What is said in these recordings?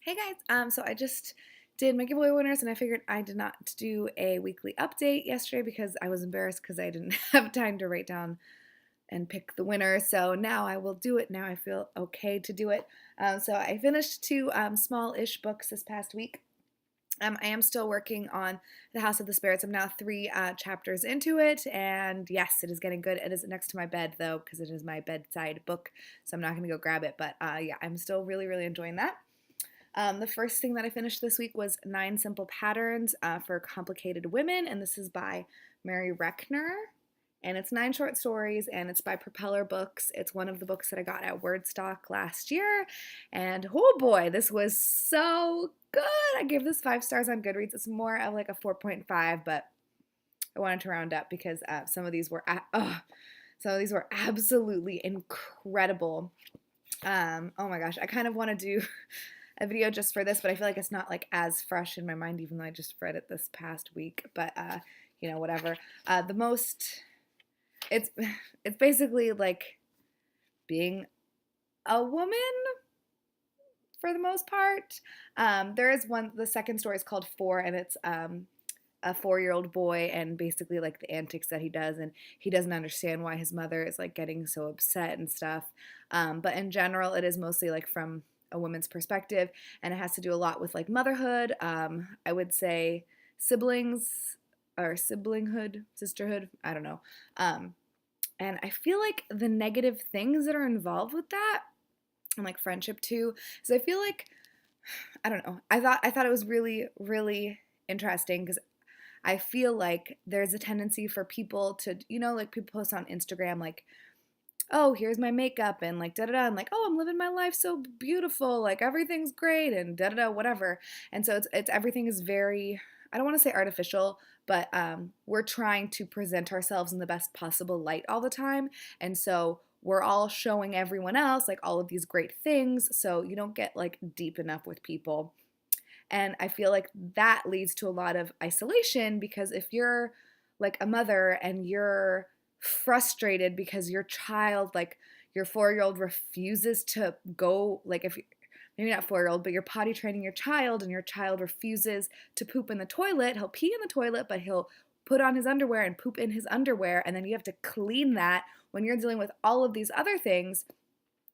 Hey guys, so I just did my giveaway winners and I figured I did not do a weekly update yesterday because I was embarrassed because I didn't have time to write down and pick the winner. So now I will do it. Now I feel okay to do it. So I finished two small-ish books this past week. I am still working on The House of the Spirits. I'm now three chapters into it, and yes, it is getting good. It is next to my bed, though, because it is my bedside book, so I'm not going to go grab it. But yeah, I'm still really, really enjoying that. The first thing that I finished this week was Nine Simple Patterns for Complicated Women, and this is by Mary Reckner. And it's 9 short stories, and it's by Propeller Books. It's one of the books that I got at Wordstock last year. And oh boy, this was so good. I gave this 5 stars on Goodreads. It's more of like a 4.5, but I wanted to round up because some of these were absolutely incredible. Oh my gosh, I kind of want to do a video just for this, but I feel like it's not like as fresh in my mind, even though I just read it this past week. But whatever. The most, it's it's basically like being a woman for the most part. There is one. The second story is called Four, and it's a 4-year-old boy and basically like the antics that he does, and he doesn't understand why his mother is like getting so upset and stuff. But in general, it is mostly like from a woman's perspective, and it has to do a lot with like motherhood. I would say siblings or siblinghood, sisterhood. I don't know. And I feel like the negative things that are involved with that, and like friendship too, is I feel like I don't know. I thought it was really really interesting because I feel like there's a tendency for people to, like people post on Instagram like, oh, here's my makeup and like da da da, and like, oh, I'm living my life so beautiful, like everything's great and da da da, whatever. And so it's everything is very, I don't want to say artificial, but we're trying to present ourselves in the best possible light all the time, and so we're all showing everyone else like all of these great things, so you don't get like deep enough with people. And I feel like that leads to a lot of isolation because if you're like a mother and you're frustrated because your child, like your 4-year-old, refuses to go, like if maybe not 4-year-old, but you're potty training your child and your child refuses to poop in the toilet, he'll pee in the toilet, but he'll put on his underwear and poop in his underwear. And then you have to clean that when you're dealing with all of these other things.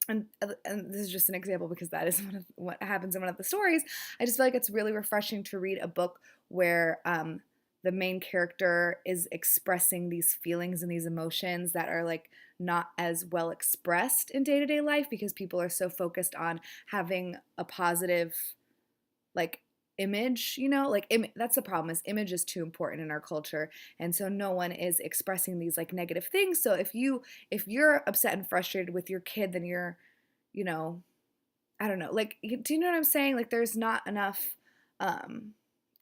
And this is just an example because that is one of what happens in one of the stories. I just feel like it's really refreshing to read a book where the main character is expressing these feelings and these emotions that are like not as well expressed in day-to-day life because people are so focused on having a positive like image, like that's the problem, is image is too important in our culture, and so no one is expressing these like negative things. So if you're upset and frustrated with your kid, then you're, you know I don't know, like, do you know what I'm saying? Like there's not enough um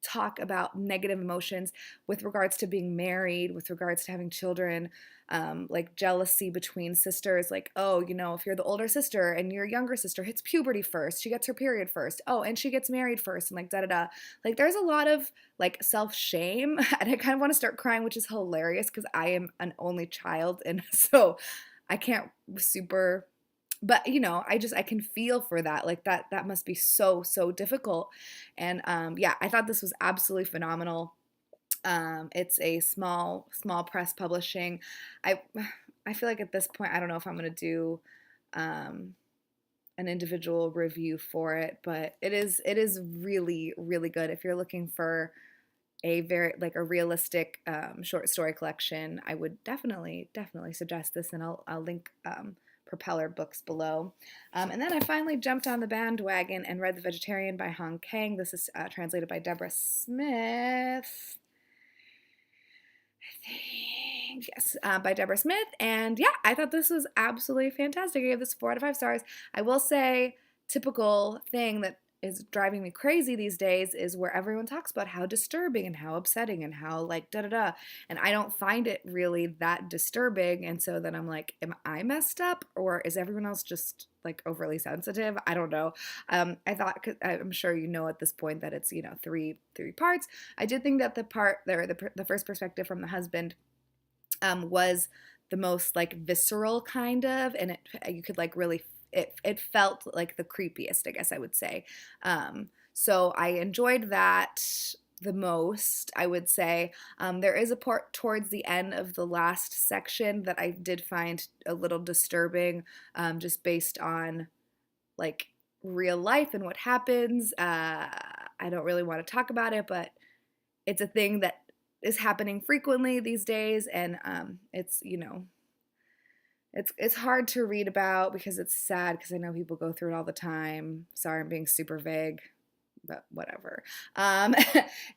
talk about negative emotions with regards to being married, with regards to having children, like jealousy between sisters. Like, oh, if you're the older sister and your younger sister hits puberty first, she gets her period first. Oh, and she gets married first, and like da da da. Like, there's a lot of like self shame, and I kind of want to start crying, which is hilarious because I am an only child, and so I can't super, but I can feel for that, like that must be so so difficult. And yeah, I thought this was absolutely phenomenal. It's a small press publishing. I feel like at this point I don't know if I'm gonna do um an individual review for it, but it is really really good if you're looking for a very like a realistic short story collection. I would definitely suggest this, and I'll link Propeller Books below. And then I finally jumped on the bandwagon and read The Vegetarian by Hong Kang. This is translated by Deborah Smith. I think, yes, by Deborah Smith. And yeah, I thought this was absolutely fantastic. I gave this 4 out of 5 stars. I will say, typical thing that is driving me crazy these days is where everyone talks about how disturbing and how upsetting and how like da da da. And I don't find it really that disturbing. And so then I'm like, am I messed up, or is everyone else just like overly sensitive? I don't know. I thought, cause I'm sure at this point that it's three parts. I did think that the part there, the first perspective from the husband, was the most like visceral kind of, and you could like really it felt like the creepiest, I guess I would say. So I enjoyed that the most, I would say. There is a part towards the end of the last section that I did find a little disturbing, just based on like real life and what happens. I don't really want to talk about it, but it's a thing that is happening frequently these days, and it's it's hard to read about because it's sad because I know people go through it all the time. Sorry, I'm being super vague, but whatever. Um,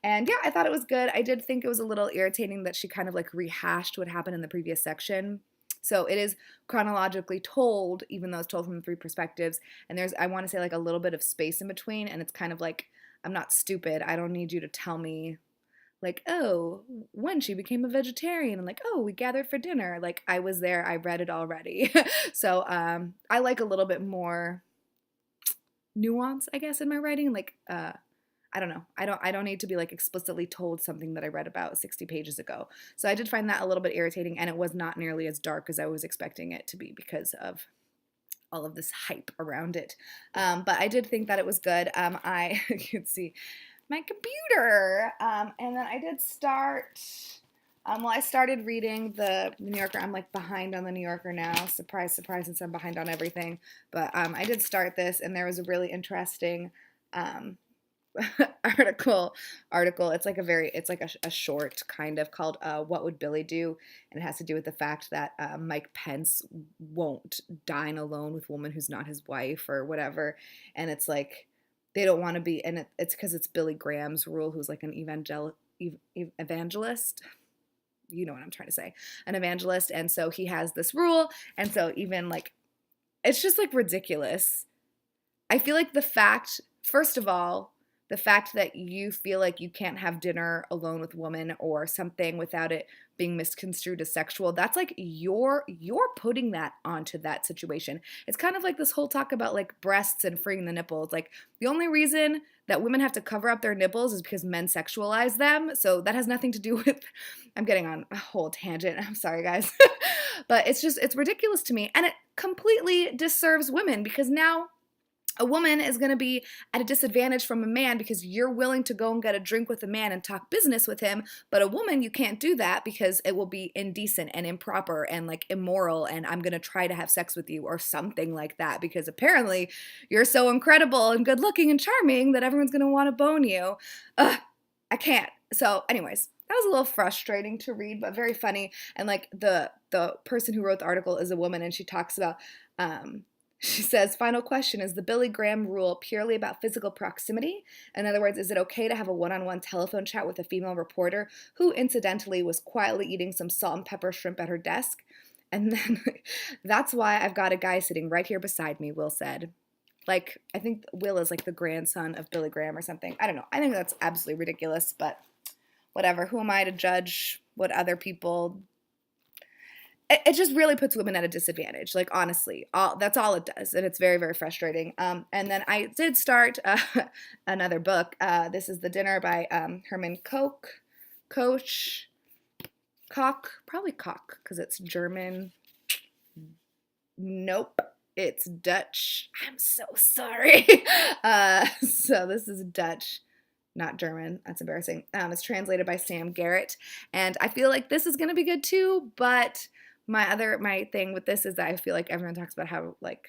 and yeah, I thought it was good. I did think it was a little irritating that she kind of like rehashed what happened in the previous section. So it is chronologically told, even though it's told from three perspectives. And there's, I want to say, like a little bit of space in between. And it's kind of like, I'm not stupid. I don't need you to tell me, like, oh, when she became a vegetarian, and like, oh, we gathered for dinner. Like, I was there. I read it already. So I like a little bit more nuance, I guess, in my writing. Like, I don't know. I don't need to be like explicitly told something that I read about 60 pages ago. So I did find that a little bit irritating, and it was not nearly as dark as I was expecting it to be because of all of this hype around it. But I did think that it was good. I you can see my computer. And then I did start. Well, I started reading the New Yorker. I'm like behind on the New Yorker now. Surprise, surprise, since I'm behind on everything. But I did start this, and there was a really interesting um, article. It's like a short kind of called "What Would Billy Do?" and it has to do with the fact that Mike Pence won't dine alone with a woman who's not his wife or whatever, and it's like they don't want to be, and it's because it's Billy Graham's rule, who's like an evangelist. You know what I'm trying to say, an evangelist, and so he has this rule, and so even like it's just like ridiculous. I feel like first of all, the fact that you feel like you can't have dinner alone with a woman or something without it being misconstrued as sexual, that's like you're putting that onto that situation. It's kind of like this whole talk about like breasts and freeing the nipples. Like the only reason that women have to cover up their nipples is because men sexualize them. So that has nothing to do with, I'm getting on a whole tangent. I'm sorry, guys. But it's ridiculous to me. And it completely disserves women because now a woman is going to be at a disadvantage from a man because you're willing to go and get a drink with a man and talk business with him, but a woman, you can't do that because it will be indecent and improper and like immoral, and I'm going to try to have sex with you or something like that because apparently you're so incredible and good looking and charming that everyone's going to want to bone you. Ugh, I can't. So anyways, that was a little frustrating to read, but very funny. And like the person who wrote the article is a woman, and she talks about she says, final question, is the Billy Graham rule purely about physical proximity? In other words, is it okay to have a one-on-one telephone chat with a female reporter who incidentally was quietly eating some salt and pepper shrimp at her desk? And then, that's why I've got a guy sitting right here beside me, Will said. Like, I think Will is like the grandson of Billy Graham or something. I don't know. I think that's absolutely ridiculous, but whatever. Who am I to judge what other people... It just really puts women at a disadvantage, like honestly, that's all it does, and it's very, very frustrating. And then I did start another book. This is The Dinner by Herman Koch, probably Koch, because it's German. Nope, it's Dutch. I'm so sorry. So this is Dutch, not German. That's embarrassing. It's translated by Sam Garrett, and I feel like this is going to be good too, but my thing with this is that I feel like everyone talks about how like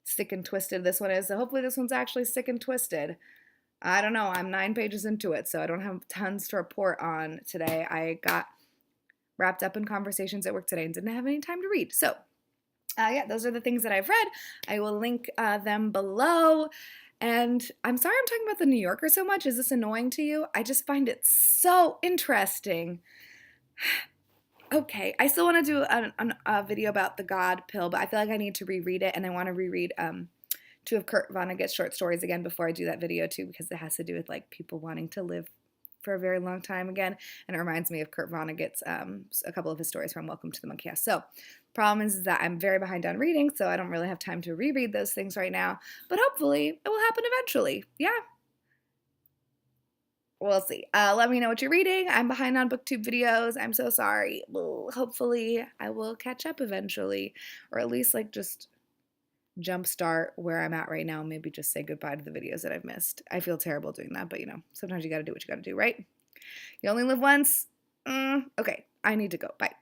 sick and twisted this one is. So hopefully this one's actually sick and twisted. I don't know. I'm 9 pages into it, so I don't have tons to report on today. I got wrapped up in conversations at work today and didn't have any time to read. So yeah, those are the things that I've read. I will link them below. And I'm sorry I'm talking about the New Yorker so much. Is this annoying to you? I just find it so interesting. Okay, I still want to do a video about the God Pill, but I feel like I need to reread it, and I want to reread 2 of Kurt Vonnegut's short stories again before I do that video too, because it has to do with like people wanting to live for a very long time again, and it reminds me of Kurt Vonnegut's a couple of his stories from Welcome to the Monkey House. So, problem is that I'm very behind on reading, so I don't really have time to reread those things right now, but hopefully it will happen eventually. Yeah. We'll see. Let me know what you're reading. I'm behind on booktube videos. I'm so sorry. Well, hopefully I will catch up eventually, or at least like just jumpstart where I'm at right now, maybe just say goodbye to the videos that I've missed. I feel terrible doing that, but sometimes you gotta do what you gotta do, right? You only live once. Okay, I need to go. Bye.